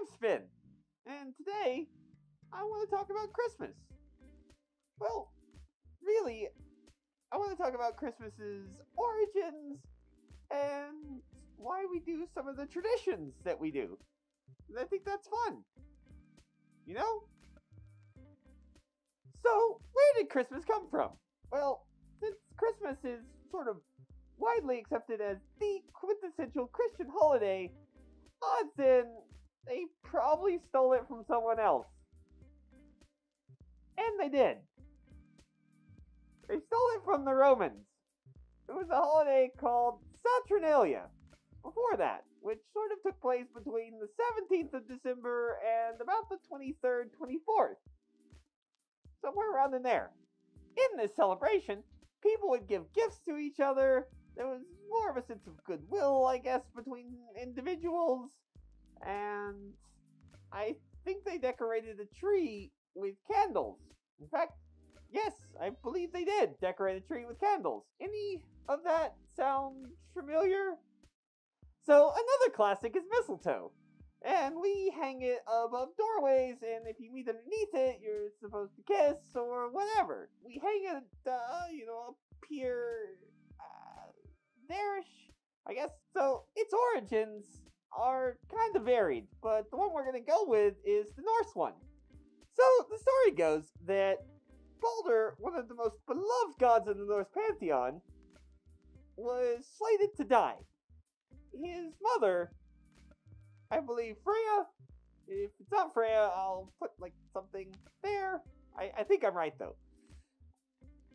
I'm Spin, and today I want to talk about Christmas. Well, really, I want to talk about Christmas's origins and why we do some of the traditions that we do. And I think that's fun, you know? So, where did Christmas come from? Well, since Christmas is sort of widely accepted as the quintessential Christian holiday, odds in they probably stole it from someone else. And they did. They stole it from the Romans. It was a holiday called Saturnalia before that, which sort of took place between the 17th of December and about the 23rd, 24th. Somewhere around in there. In this celebration, people would give gifts to each other. There was more of a sense of goodwill, I guess, between individuals. And I think they decorated a tree with candles. In fact, yes, I believe they did decorate a tree with candles. Any of that sound familiar? So another classic is mistletoe. And we hang it above doorways, and if you meet underneath it, you're supposed to kiss or whatever. We hang it, up here, there-ish, I guess. So its origins are kind of varied, but the one we're going to go with is the Norse one. So the story goes that Balder, one of the most beloved gods in the Norse pantheon, was slated to die. His mother, I believe Freya. If it's not Freya, I'll put something there. I think I'm right though.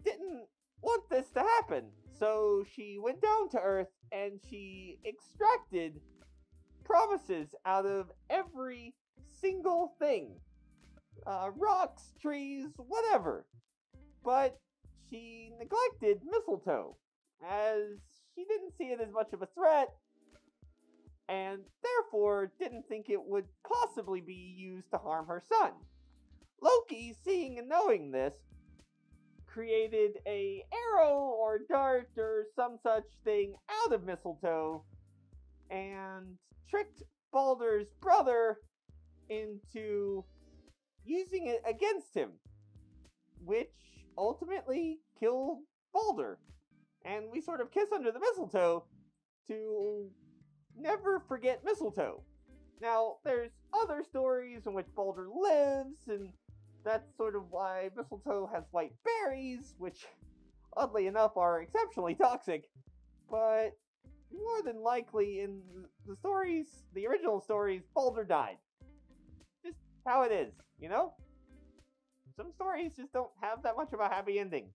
Didn't want this to happen, so she went down to Earth and she extracted promises out of every single thing. Rocks, trees, whatever. But she neglected mistletoe, as she didn't see it as much of a threat, and therefore didn't think it would possibly be used to harm her son. Loki, seeing and knowing this, created a arrow or dart or some such thing out of mistletoe and tricked Balder's brother into using it against him, which ultimately killed Balder. And we sort of kiss under the mistletoe to never forget mistletoe. Now, there's other stories in which Balder lives, and that's sort of why mistletoe has white berries, which, oddly enough, are exceptionally toxic. But more than likely, in the stories, the original stories, Balder died. Just how it is, you know? Some stories just don't have that much of a happy ending.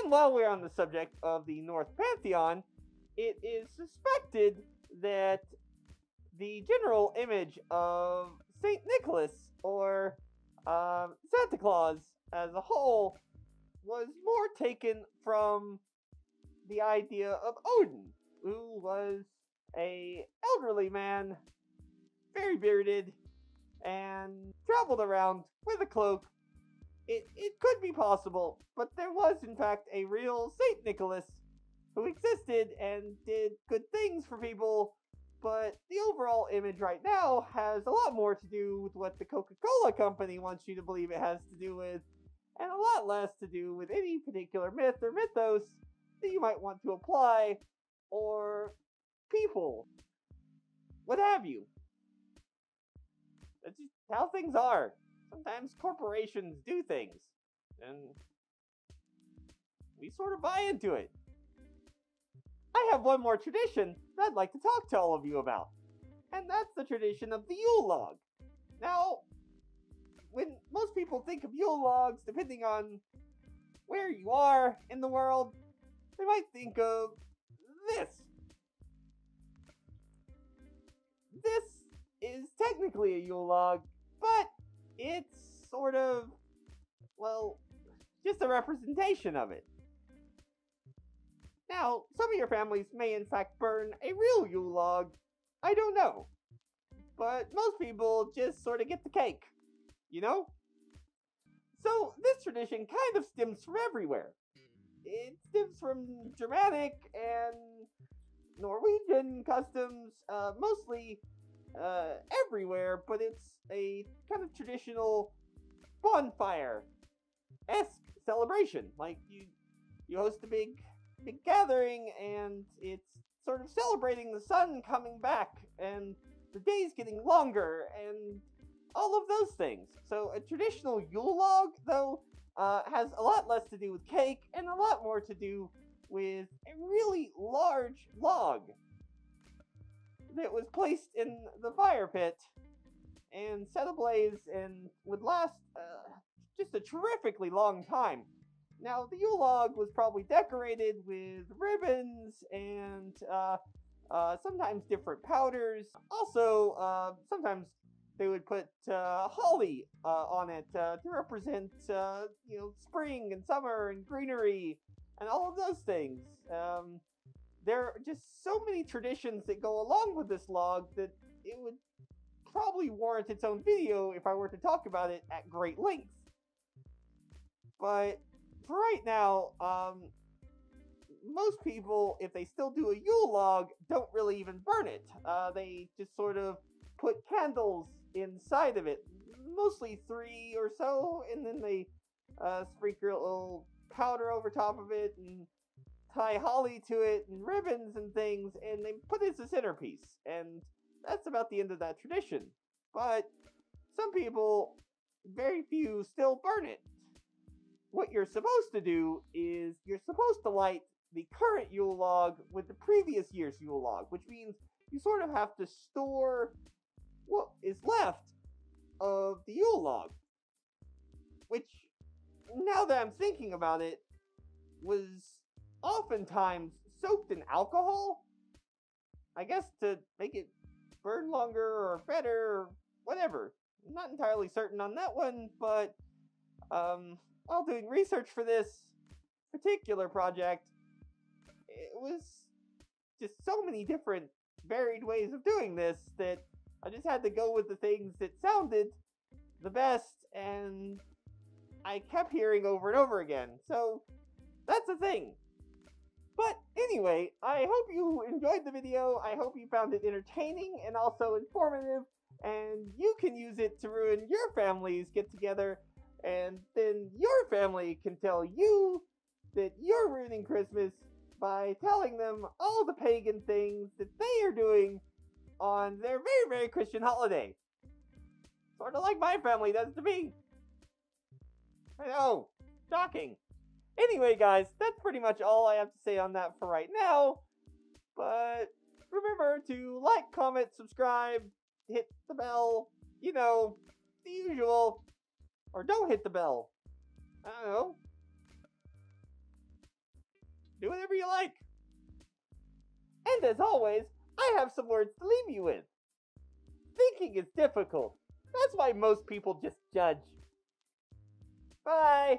And while we're on the subject of the Norse pantheon, it is suspected that the general image of Saint Nicholas, or Santa Claus as a whole, was more taken from the idea of Odin, who was an elderly man, very bearded, and traveled around with a cloak. It could be possible, but there was in fact a real Saint Nicholas who existed and did good things for people, but the overall image right now has a lot more to do with what the Coca-Cola company wants you to believe it has to do with, and a lot less to do with any particular myth or mythos that you might want to apply, or people, what have you. That's just how things are. Sometimes corporations do things, and we sort of buy into it. I have one more tradition that I'd like to talk to all of you about, and that's the tradition of the Yule log. Now, when most people think of Yule logs, depending on where you are in the world, they might think of this. This is technically a Yule log, but it's sort of, well, just a representation of it. Now, some of your families may in fact burn a real Yule log. I don't know. But most people just sort of get the cake, you know? So this tradition kind of stems from everywhere. It stems from Germanic and Norwegian customs, mostly everywhere, but it's a kind of traditional bonfire-esque celebration. Like you host a big gathering, and it's sort of celebrating the sun coming back and the days getting longer and all of those things. So a traditional Yule log, though, has a lot less to do with cake and a lot more to do with a really large log that was placed in the fire pit and set ablaze and would last just a terrifically long time. Now, the Yule log was probably decorated with ribbons and sometimes different powders. Also, sometimes they would put holly on it to represent, spring and summer and greenery and all of those things. There are just so many traditions that go along with this log that it would probably warrant its own video if I were to talk about it at great length. But for right now, most people, if they still do a Yule log, don't really even burn it. They just sort of put candles inside of it, mostly 3 or so, and then they sprinkle a little powder over top of it and tie holly to it and ribbons and things, and they put it as a centerpiece. And that's about the end of that tradition. But some people, very few, still burn it. What you're supposed to do is you're supposed to light the current Yule log with the previous year's Yule log, which means you sort of have to store what is left of the Yule log. Which, now that I'm thinking about it, was oftentimes soaked in alcohol. I guess to make it burn longer or better or whatever. I'm not entirely certain on that one, but while doing research for this particular project, it was just so many different varied ways of doing this that I just had to go with the things that sounded the best and I kept hearing over and over again. So that's the thing. But anyway, I hope you enjoyed the video. I hope you found it entertaining and also informative, and you can use it to ruin your family's get-together, and then your family can tell you that you're ruining Christmas by telling them all the pagan things that they are doing on their very, very Christian holiday. Sort of like my family does to me. I know, shocking. Anyway, guys, that's pretty much all I have to say on that for right now. But remember to like, comment, subscribe, hit the bell, the usual. Or don't hit the bell. I don't know. Do whatever you like. And as always, I have some words to leave you with. Thinking is difficult. That's why most people just judge. Bye.